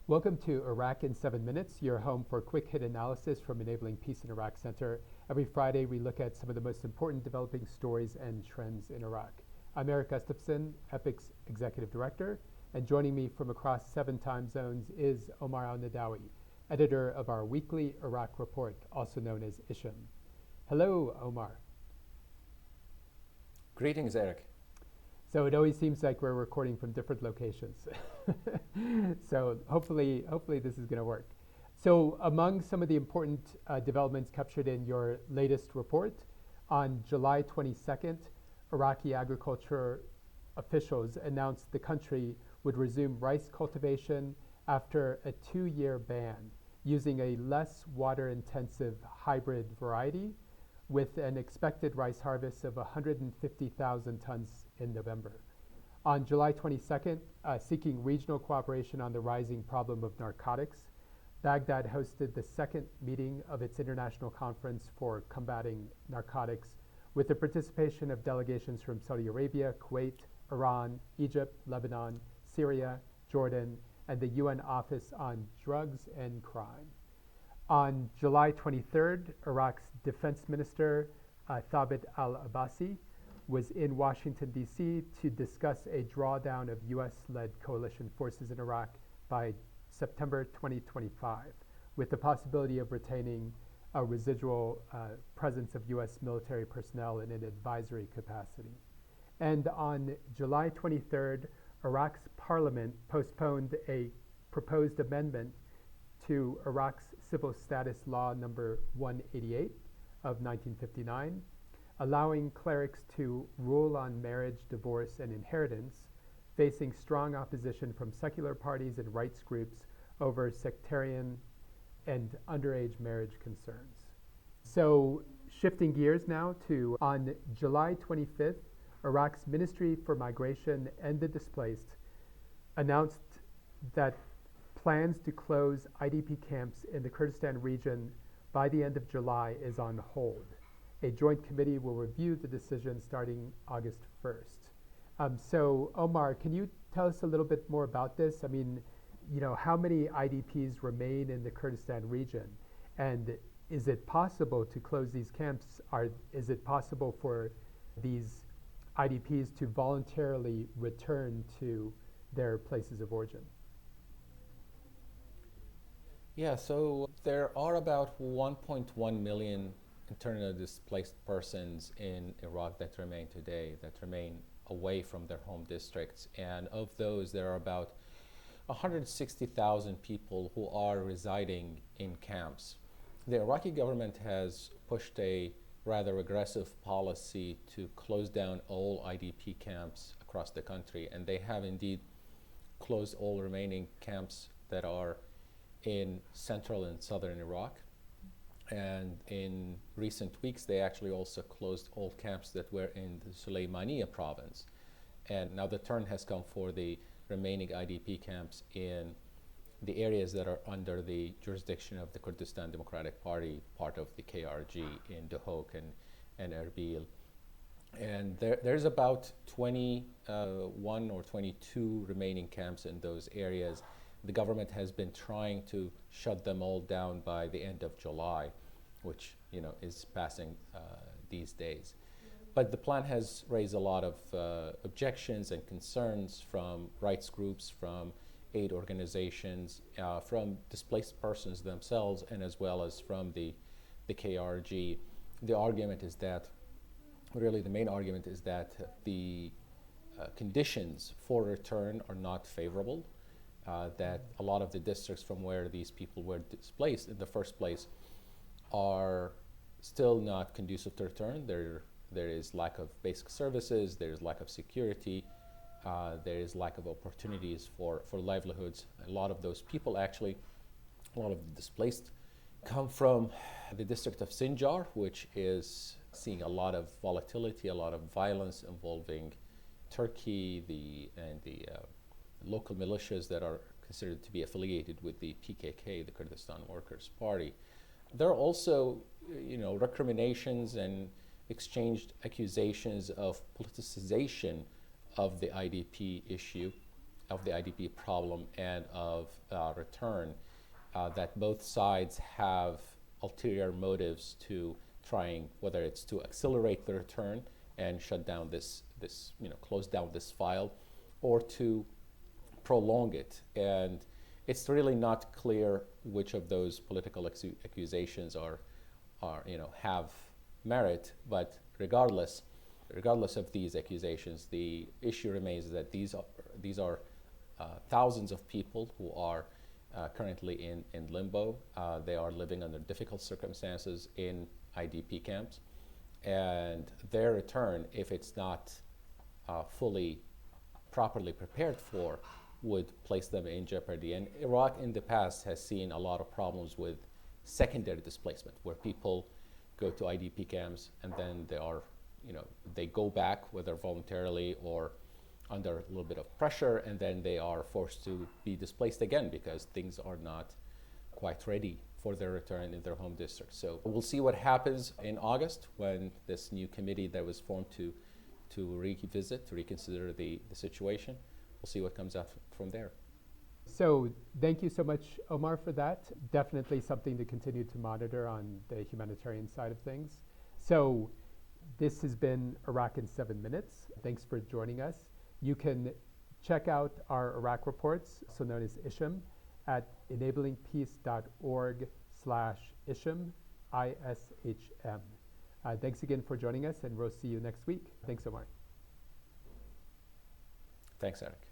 Welcome to Iraq in 7 Minutes, your home for quick hit analysis from Enabling Peace in Iraq Center. Every Friday, we look at some of the most important developing stories and trends in Iraq. I'm Eric Gustafson, EPIC's Executive Director, and joining me from across 7 time zones is Omar Al-Nadawi, editor of our weekly Iraq report, also known as Isham. Hello, Omar. Greetings, Eric. So it always seems like we're recording from different locations. So hopefully this is going to work. So among some of the important developments captured in your latest report, on July 22nd, Iraqi agriculture officials announced the country would resume rice cultivation after a 2-year ban using a less water-intensive hybrid variety with an expected rice harvest of 150,000 tons in November. On July 22nd, seeking regional cooperation on the rising problem of narcotics, Baghdad hosted the second meeting of its international conference for combating narcotics with the participation of delegations from Saudi Arabia, Kuwait, Iran, Egypt, Lebanon, Syria, Jordan, and the UN Office on Drugs and Crime. On July 23rd, Iraq's Defense Minister Thabit al-Abbasi was in Washington, D.C. to discuss a drawdown of U.S.-led coalition forces in Iraq by September 2025, with the possibility of retaining a residual presence of U.S. military personnel in an advisory capacity. And on July 23rd, Iraq's parliament postponed a proposed amendment to Iraq's Civil Status Law number 188 of 1959, allowing clerics to rule on marriage, divorce, and inheritance, facing strong opposition from secular parties and rights groups over sectarian and underage marriage concerns. So shifting gears now to on July 25th, Iraq's Ministry for Migration and the Displaced announced that plans to close IDP camps in the Kurdistan region by the end of July is on hold. A joint committee will review the decision starting August 1st. So Omar, can you tell us a little bit more about this? I mean, how many IDPs remain in the Kurdistan region? And is it possible to close these camps? Is it possible for these IDPs to voluntarily return to their places of origin? Yeah, so there are about 1.1 million internally displaced persons in Iraq that remain today, that remain away from their home districts. And of those, there are about 160,000 people who are residing in camps. The Iraqi government has pushed a rather aggressive policy to close down all IDP camps across the country, and they have indeed closed all remaining camps that are in central and southern Iraq. And in recent weeks, they actually also closed all camps that were in the Sulaymaniyah province. And now the turn has come for the remaining IDP camps in the areas that are under the jurisdiction of the Kurdistan Democratic Party, part of the KRG in Duhok and Erbil. And there's about 21 or 22 remaining camps in those areas. The government has been trying to shut them all down by the end of July, which is passing these days. But the plan has raised a lot of objections and concerns from rights groups, from aid organizations, from displaced persons themselves, and as well as from the KRG. The argument is that, really the main argument is that the conditions for return are not favorable. That a lot of the districts from where these people were displaced in the first place are still not conducive to return. There is lack of basic services, there is lack of security, there is lack of opportunities for livelihoods. A lot of those people actually, a lot of the displaced come from the district of Sinjar, which is seeing a lot of volatility, a lot of violence involving Turkey and the local militias that are considered to be affiliated with the PKK, the Kurdistan Workers' Party. There are also, recriminations and exchanged accusations of politicization of the IDP issue the IDP problem and of return, that both sides have ulterior motives to trying, whether it's to accelerate the return and shut down this close down this file, or to prolong it. And it's really not clear which of those political accusations have merit. But regardless of these accusations, the issue remains that these are thousands of people who are currently in limbo. They are living under difficult circumstances in IDP camps, and their return, if it's not fully properly prepared for, would place them in jeopardy. And Iraq in the past has seen a lot of problems with secondary displacement, where people go to IDP camps and then they go back, whether voluntarily or under a little bit of pressure, and then they are forced to be displaced again because things are not quite ready for their return in their home district. So we'll see what happens in August when this new committee that was formed to reconsider the situation. We'll see what comes out from there. So thank you so much, Omar, for that. Definitely something to continue to monitor on the humanitarian side of things. So this has been Iraq in 7 minutes. Thanks for joining us. You can check out our Iraq reports, so known as ISHM, at enablingpeace.org/ISHM, ISHM. Thanks again for joining us, and we'll see you next week. Thanks, Omar. Thanks, Eric.